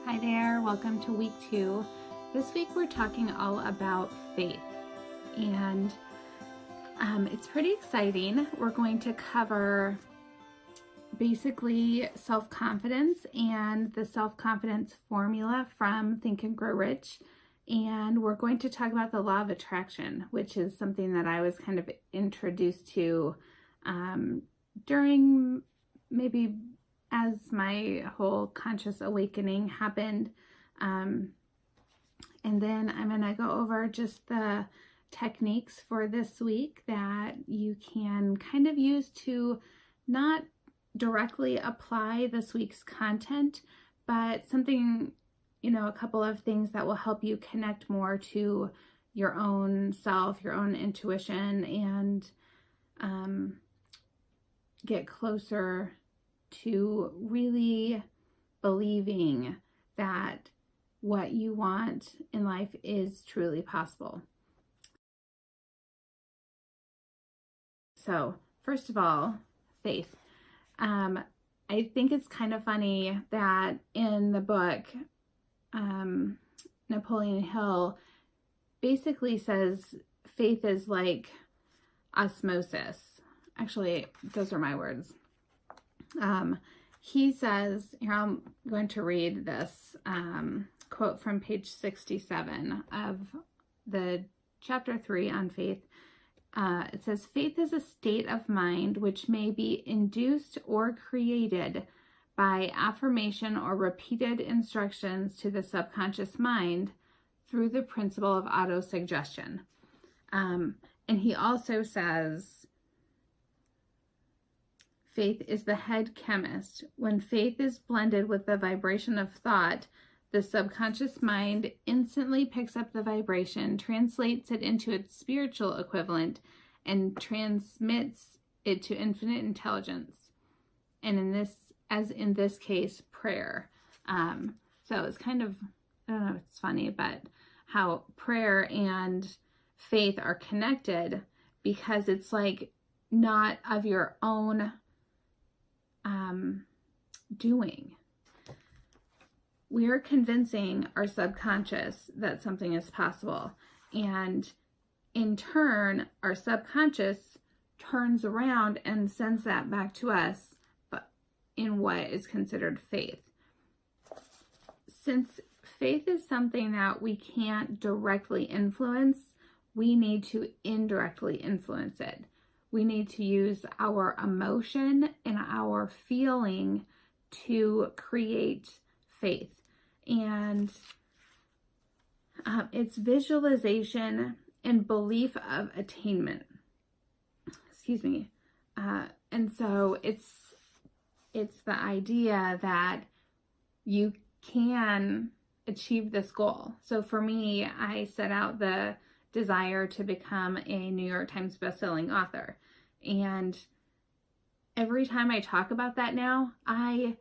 Hi there, welcome to week 2. This week we're talking all about faith, and it's pretty exciting. We're going to cover basically self-confidence and the self-confidence formula from Think and Grow Rich, and we're going to talk about the law of attraction, which is something that I was kind of introduced to during maybe as my whole conscious awakening happened. And then I'm going to go over just the techniques for this week that you can kind of use to not directly apply this week's content, but something, a couple of things that will help you connect more to your own self, your own intuition, and get closer to really believing that what you want in life is truly possible. So, first of all, faith. I think it's kind of funny that in the book, Napolean Hill basically says faith is like osmosis. Actually, those are my words. He says, here I'm going to read this quote from page 67 of the chapter 3 on faith. It says, faith is a state of mind which may be induced or created by affirmation or repeated instructions to the subconscious mind through the principle of autosuggestion. And he also says, faith is the head chemist. When faith is blended with the vibration of thought, the subconscious mind instantly picks up the vibration, translates it into its spiritual equivalent, and transmits it to infinite intelligence. And in this case, prayer. So it's kind of, I don't know if it's funny, but how prayer and faith are connected, because it's like not of your own doing. We're convincing our subconscious that something is possible, and in turn our subconscious turns around and sends that back to us, but in what is considered faith. Since faith is something that we can't directly influence, we need to indirectly influence it. We need to use our emotion and our feeling to create faith. And it's visualization and belief of attainment. And so it's the idea that you can achieve this goal. So for me, I set out the desire to become a New York Times bestselling author. And every time I talk about that now, I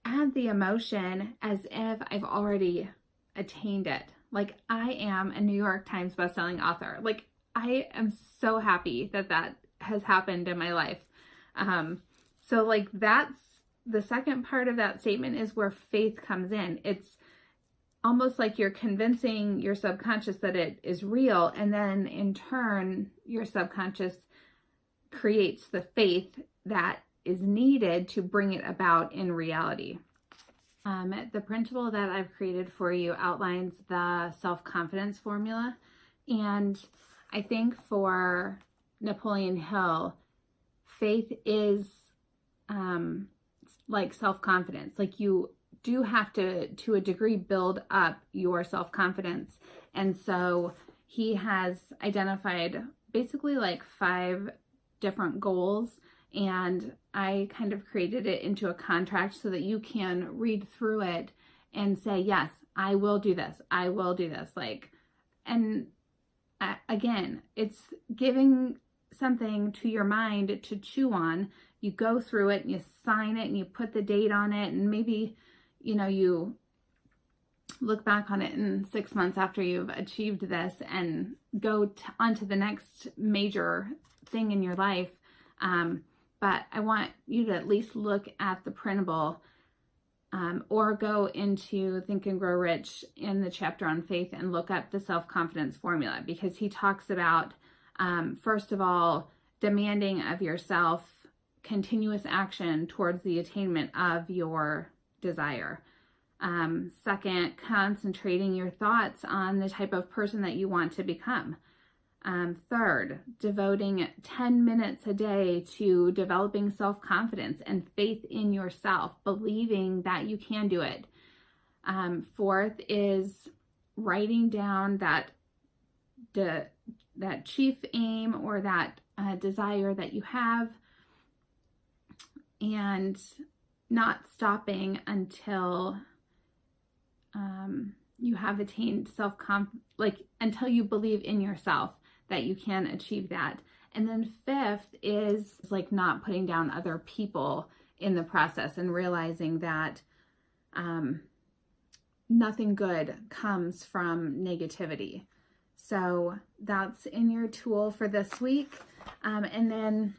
add the emotion as if I've already attained it. Like, I am a New York Times bestselling author. Like, I am so happy that that has happened in my life. So like, that's the second part of that statement is where faith comes in. It's almost like you're convincing your subconscious that it is real, and then in turn your subconscious creates the faith that is needed to bring it about in reality. The principle that I've created for you outlines the self-confidence formula, and I think for Napoleon Hill, faith is like self-confidence. Like, you do have to a degree, build up your self-confidence. And so he has identified basically like 5 different goals, and I kind of created it into a contract so that you can read through it and say, yes, I will do this. I will do this. And again, it's giving something to your mind to chew on. You go through it and you sign it and you put the date on it, and maybe you look back on it in 6 months after you've achieved this and go on to the next major thing in your life. But I want you to at least look at the printable or go into Think and Grow Rich in the chapter on faith and look up the self-confidence formula, because he talks about, first of all, demanding of yourself continuous action towards the attainment of your desire. Second, concentrating your thoughts on the type of person that you want to become. Third, devoting 10 minutes a day to developing self-confidence and faith in yourself, believing that you can do it. Fourth is writing down that chief aim or that desire that you have, and not stopping until you have attained until you believe in yourself that you can achieve that. And then fifth is like not putting down other people in the process, and realizing that nothing good comes from negativity. So that's in your tool for this week. And then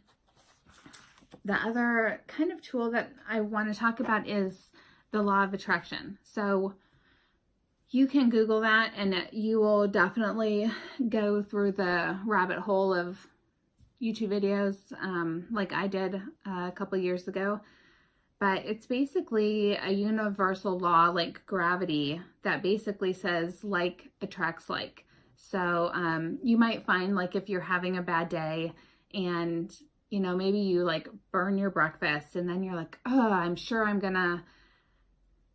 the other kind of tool that I want to talk about is the law of attraction. So you can Google that, and you will definitely go through the rabbit hole of YouTube videos like I did a couple years ago. But it's basically a universal law like gravity that basically says like attracts like. So you might find, like, if you're having a bad day and, you know, maybe you like burn your breakfast, and then you're like, oh, I'm sure I'm gonna,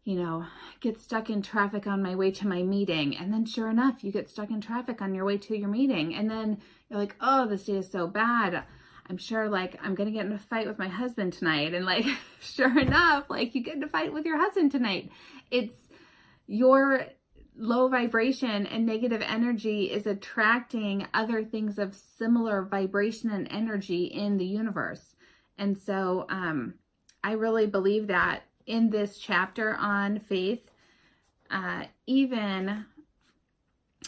you know, get stuck in traffic on my way to my meeting. And then sure enough, you get stuck in traffic on your way to your meeting. And then you're like, oh, this day is so bad. I'm sure, like, I'm going to get in a fight with my husband tonight. And like, sure enough, like, you get in a fight with your husband tonight. It's your low vibration and negative energy is attracting other things of similar vibration and energy in the universe. And so I really believe that in this chapter on faith, even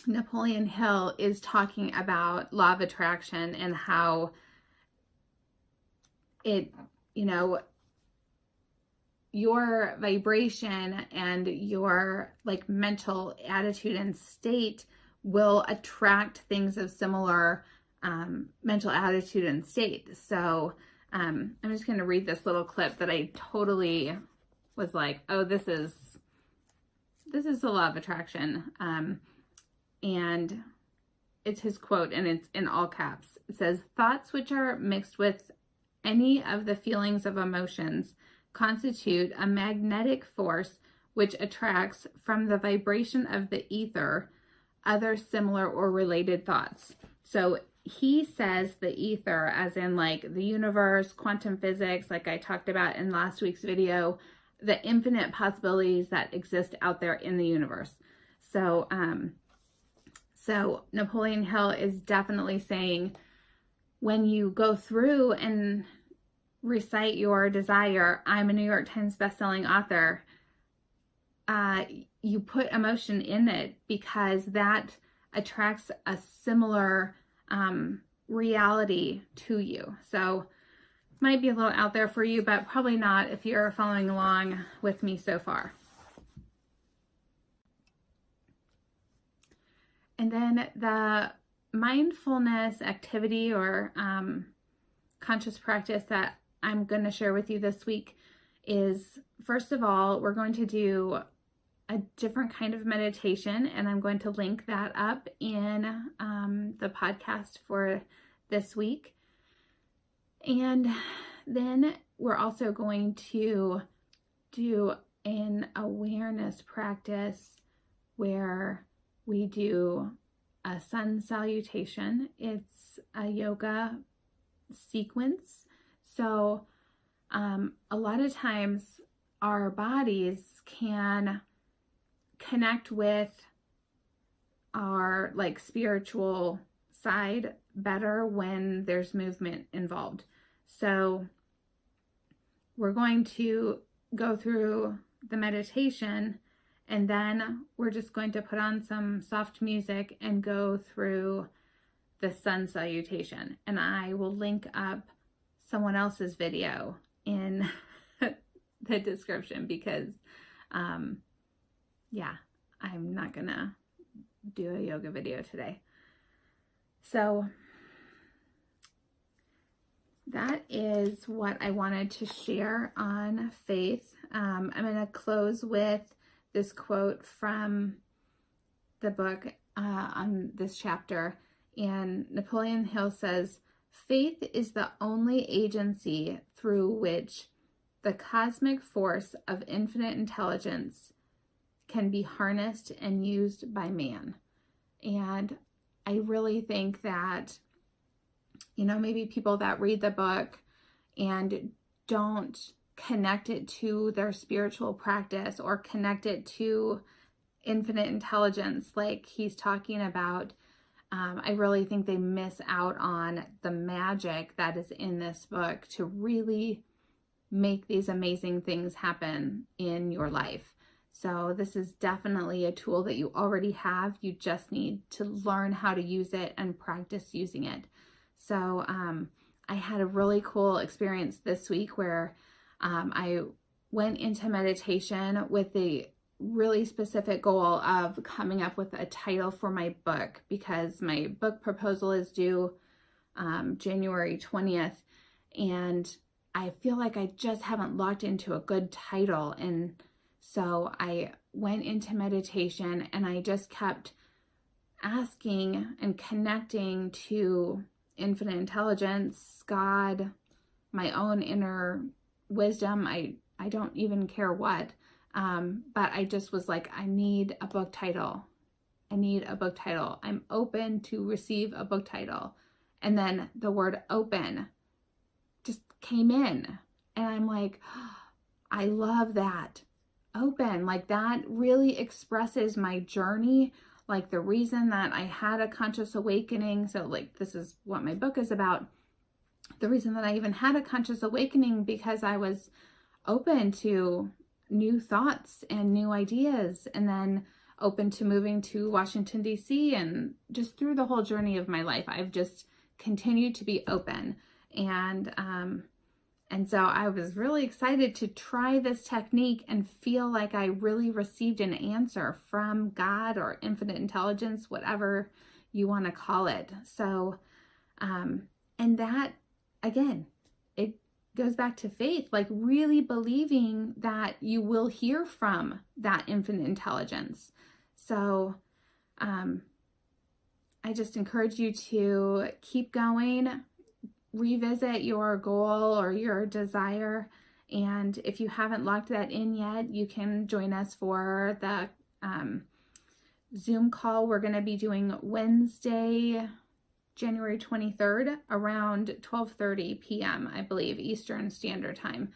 Napoleon Hill is talking about law of attraction and how it, you know, your vibration and your like mental attitude and state will attract things of similar mental attitude and state. So I'm just going to read this little clip that I totally was like, oh, this is the law of attraction. And it's his quote, and it's in all caps. It says, thoughts which are mixed with any of the feelings of emotions constitute a magnetic force which attracts from the vibration of the ether other similar or related thoughts. So he says the ether as in like the universe, quantum physics, like I talked about in last week's video, the infinite possibilities that exist out there in the universe. So, so Napoleon Hill is definitely saying when you go through and recite your desire, I'm a New York Times bestselling author, you put emotion in it because that attracts a similar reality to you. So might be a little out there for you, but probably not if you're following along with me so far. And then the mindfulness activity or conscious practice that I'm going to share with you this week is, first of all, we're going to do a different kind of meditation, and I'm going to link that up in the podcast for this week. And then we're also going to do an awareness practice where we do a sun salutation. It's a yoga sequence. So a lot of times our bodies can connect with our like spiritual side better when there's movement involved. So we're going to go through the meditation, and then we're just going to put on some soft music and go through the sun salutation. And I will link up someone else's video in the description because, yeah, I'm not gonna do a yoga video today. So that is what I wanted to share on faith. I'm going to close with this quote from the book on this chapter. And Napoleon Hill says, "Faith is the only agency through which the cosmic force of infinite intelligence can be harnessed and used by man." And I really think that, you know, maybe people that read the book and don't connect it to their spiritual practice or connect it to infinite intelligence like he's talking about, I really think they miss out on the magic that is in this book to really make these amazing things happen in your life. So this is definitely a tool that you already have. You just need to learn how to use it and practice using it. So I had a really cool experience this week where I went into meditation with the really specific goal of coming up with a title for my book, because my book proposal is due January 20th, and I feel like I just haven't locked into a good title. And so I went into meditation and I just kept asking and connecting to infinite intelligence, God, my own inner wisdom. I don't even care what. But I just was like, I need a book title. I need a book title. I'm open to receive a book title. And then the word open just came in. And I'm like, oh, I love that. Open. Like that really expresses my journey. Like the reason that I had a conscious awakening. So like, this is what my book is about. The reason that I even had a conscious awakening because I was open to new thoughts and new ideas, and then open to moving to Washington, D.C. And just through the whole journey of my life, I've just continued to be open. And so I was really excited to try this technique and feel like I really received an answer from God or infinite intelligence, whatever you want to call it. So, and that, again, it goes back to faith, like really believing that you will hear from that infinite intelligence. So, I just encourage you to keep going, revisit your goal or your desire. And if you haven't locked that in yet, you can join us for the Zoom call we're going to be doing Wednesday, January 23rd around 12:30 p.m., I believe, Eastern Standard Time.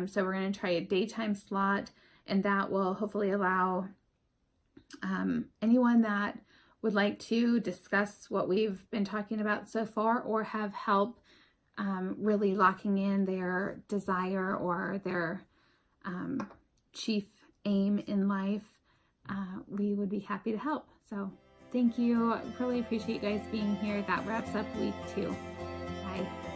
So we're going to try a daytime slot, and that will hopefully allow anyone that would like to discuss what we've been talking about so far or have help really locking in their desire or their chief aim in life, we would be happy to help. So thank you. Really appreciate you guys being here. That wraps up week 2. Bye.